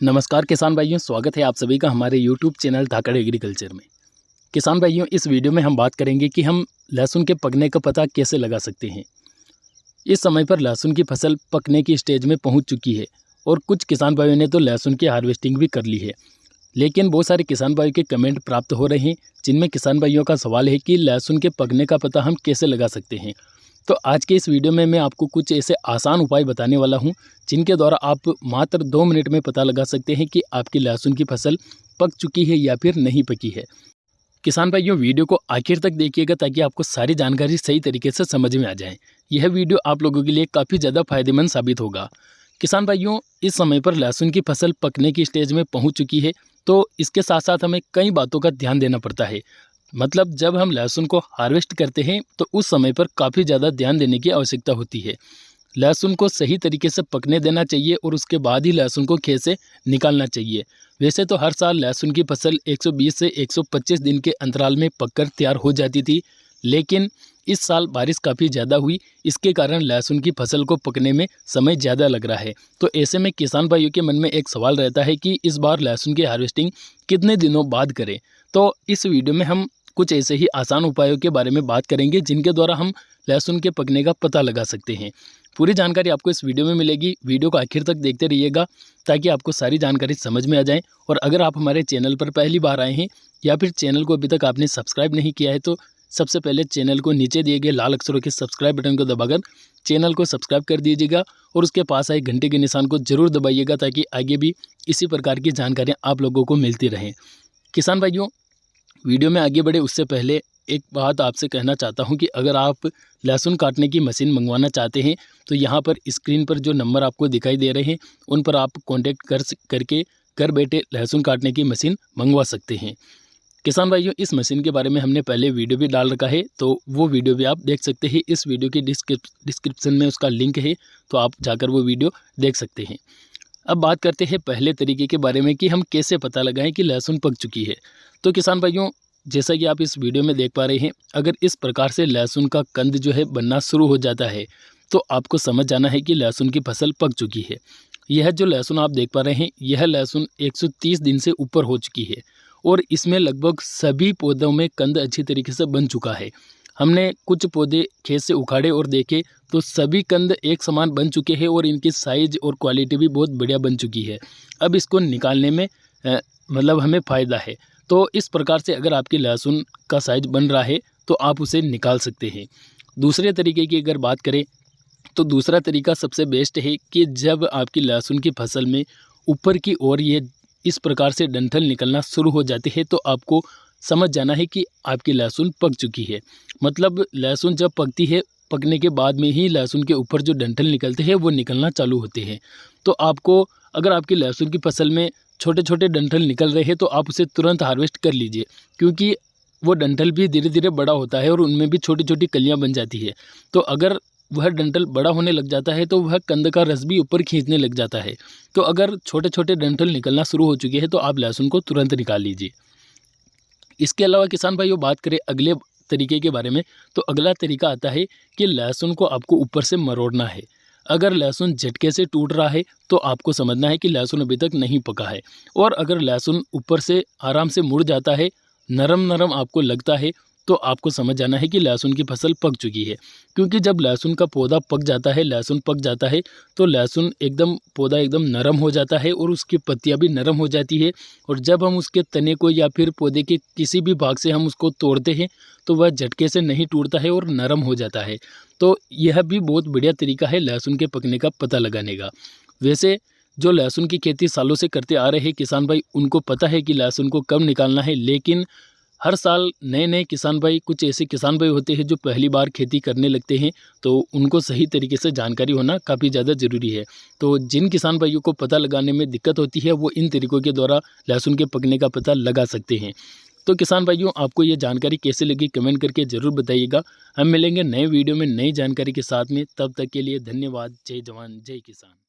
नमस्कार किसान भाइयों, स्वागत है आप सभी का हमारे YouTube चैनल धाकड़ एग्रीकल्चर में। किसान भाइयों, इस वीडियो में हम बात करेंगे कि हम लहसुन के पकने का पता कैसे लगा सकते हैं। इस समय पर लहसुन की फसल पकने की स्टेज में पहुंच चुकी है और कुछ किसान भाइयों ने तो लहसुन की हार्वेस्टिंग भी कर ली है। लेकिन बहुत सारे किसान भाइयों के कमेंट प्राप्त हो रहे हैं जिनमें किसान भाइयों का सवाल है कि लहसुन के पकने का पता हम कैसे लगा सकते हैं। तो आज के इस वीडियो में मैं आपको कुछ ऐसे आसान उपाय बताने वाला हूं जिनके द्वारा आप मात्र 2 मिनट में पता लगा सकते हैं कि आपकी लहसुन की फसल पक चुकी है या फिर नहीं पकी है। किसान भाइयों, वीडियो को आखिर तक देखिएगा ताकि आपको सारी जानकारी सही तरीके से समझ में आ जाए। यह वीडियो आप लोगों के लिए काफ़ी ज़्यादा फायदेमंद साबित होगा। किसान भाइयों, इस समय पर लहसुन की फसल पकने की स्टेज में पहुंच चुकी है, तो इसके साथ साथ हमें कई बातों का ध्यान देना पड़ता है। मतलब जब हम लहसुन को हार्वेस्ट करते हैं तो उस समय पर काफ़ी ज़्यादा ध्यान देने की आवश्यकता होती है। लहसुन को सही तरीके से पकने देना चाहिए और उसके बाद ही लहसुन को खेत से निकालना चाहिए। वैसे तो हर साल लहसुन की फसल 120 से 125 दिन के अंतराल में पककर तैयार हो जाती थी, लेकिन इस साल बारिश काफ़ी ज़्यादा हुई, इसके कारण लहसुन की फसल को पकने में समय ज़्यादा लग रहा है। तो ऐसे में किसान भाइयों के मन में एक सवाल रहता है कि इस बार लहसुन की हार्वेस्टिंग कितने दिनों बाद करें। तो इस वीडियो में हम कुछ ऐसे ही आसान उपायों के बारे में बात करेंगे जिनके द्वारा हम लहसुन के पकने का पता लगा सकते हैं। पूरी जानकारी आपको इस वीडियो में मिलेगी। वीडियो को आखिर तक देखते रहिएगा ताकि आपको सारी जानकारी समझ में आ जाए। और अगर आप हमारे चैनल पर पहली बार आए हैं या फिर चैनल को अभी तक आपने सब्सक्राइब नहीं किया है तो सबसे पहले चैनल को नीचे दिए गए लाल अक्षरों के सब्सक्राइब बटन को दबाकर चैनल को सब्सक्राइब कर दीजिएगा और उसके पास आए घंटे के निशान को जरूर दबाइएगा ताकि आगे भी इसी प्रकार की जानकारियाँ आप लोगों को मिलती रहें। किसान भाइयों, वीडियो में आगे बढ़े उससे पहले एक बात आपसे कहना चाहता हूं कि अगर आप लहसुन काटने की मशीन मंगवाना चाहते हैं तो यहां पर स्क्रीन पर जो नंबर आपको दिखाई दे रहे हैं उन पर आप कांटेक्ट करके घर बैठे लहसुन काटने की मशीन मंगवा सकते हैं। किसान भाइयों, इस मशीन के बारे में हमने पहले वीडियो भी डाल रखा है, तो वो वीडियो भी आप देख सकते हैं। इस वीडियो की डिस्क्रिप्शन में उसका लिंक है, तो आप जाकर वो वीडियो देख सकते हैं। अब बात करते हैं पहले तरीके के बारे में कि हम कैसे पता लगाएं कि लहसुन पक चुकी है। तो किसान भाइयों, जैसा कि आप इस वीडियो में देख पा रहे हैं, अगर इस प्रकार से लहसुन का कंद जो है बनना शुरू हो जाता है तो आपको समझ जाना है कि लहसुन की फसल पक चुकी है। यह जो लहसुन आप देख पा रहे हैं, यह लहसुन 130 दिन से ऊपर हो चुकी है और इसमें लगभग सभी पौधों में कंद अच्छी तरीके से बन चुका है। हमने कुछ पौधे खेत से उखाड़े और देखे तो सभी कंद एक समान बन चुके हैं और इनकी साइज और क्वालिटी भी बहुत बढ़िया बन चुकी है। अब इसको निकालने में मतलब हमें फ़ायदा है। तो इस प्रकार से अगर आपकी लहसुन का साइज बन रहा है तो आप उसे निकाल सकते हैं। दूसरे तरीके की अगर बात करें तो दूसरा तरीका सबसे बेस्ट है कि जब आपकी लहसुन की फसल में ऊपर की ओर ये इस प्रकार से डंठल निकलना शुरू हो जाती है तो आपको समझ जाना है कि आपकी लहसुन पक चुकी है। मतलब लहसुन जब पकती है, पकने के बाद में ही लहसुन के ऊपर जो डंठल निकलते हैं वो निकलना चालू होते हैं। तो आपको अगर आपकी लहसुन की फसल में छोटे छोटे डंठल निकल रहे हैं तो आप उसे तुरंत हार्वेस्ट कर लीजिए, क्योंकि वो डंठल भी धीरे धीरे बड़ा होता है और उनमें भी छोटी छोटी कलियाँ बन जाती है। तो अगर वह डंठल बड़ा होने लग जाता है तो वह कंद का रस भी ऊपर खींचने लग जाता है। तो अगर छोटे छोटे डंठल निकलना शुरू हो चुके हैं तो आप लहसुन को तुरंत निकाल लीजिए। इसके अलावा किसान भाइयों, बात करें अगले तरीके के बारे में, तो अगला तरीका आता है कि लहसुन को आपको ऊपर से मरोड़ना है। अगर लहसुन झटके से टूट रहा है तो आपको समझना है कि लहसुन अभी तक नहीं पका है। और अगर लहसुन ऊपर से आराम से मुड़ जाता है, नरम नरम आपको लगता है, तो आपको समझ जाना है कि लहसुन की फसल पक चुकी है। क्योंकि जब लहसुन का पौधा पक जाता है, लहसुन पक जाता है तो लहसुन एकदम पौधा एकदम नरम हो जाता है और उसकी पत्तियां भी नरम हो जाती है। और जब हम उसके तने को या फिर पौधे के किसी भी भाग से हम उसको तोड़ते हैं तो वह झटके से नहीं टूटता है और नरम हो जाता है। तो यह भी बहुत बढ़िया तरीका है लहसुन के पकने का पता लगाने का। वैसे जो लहसुन की खेती सालों से करते आ रहे हैं किसान भाई, उनको पता है कि लहसुन को कब निकालना है। लेकिन हर साल नए नए किसान भाई, कुछ ऐसे किसान भाई होते हैं जो पहली बार खेती करने लगते हैं, तो उनको सही तरीके से जानकारी होना काफ़ी ज़्यादा ज़रूरी है। तो जिन किसान भाइयों को पता लगाने में दिक्कत होती है वो इन तरीकों के द्वारा लहसुन के पकने का पता लगा सकते हैं। तो किसान भाइयों, आपको ये जानकारी कैसे लगी कमेंट करके ज़रूर बताइएगा। हम मिलेंगे नए वीडियो में नई जानकारी के साथ में, तब तक के लिए धन्यवाद। जय जवान जय किसान।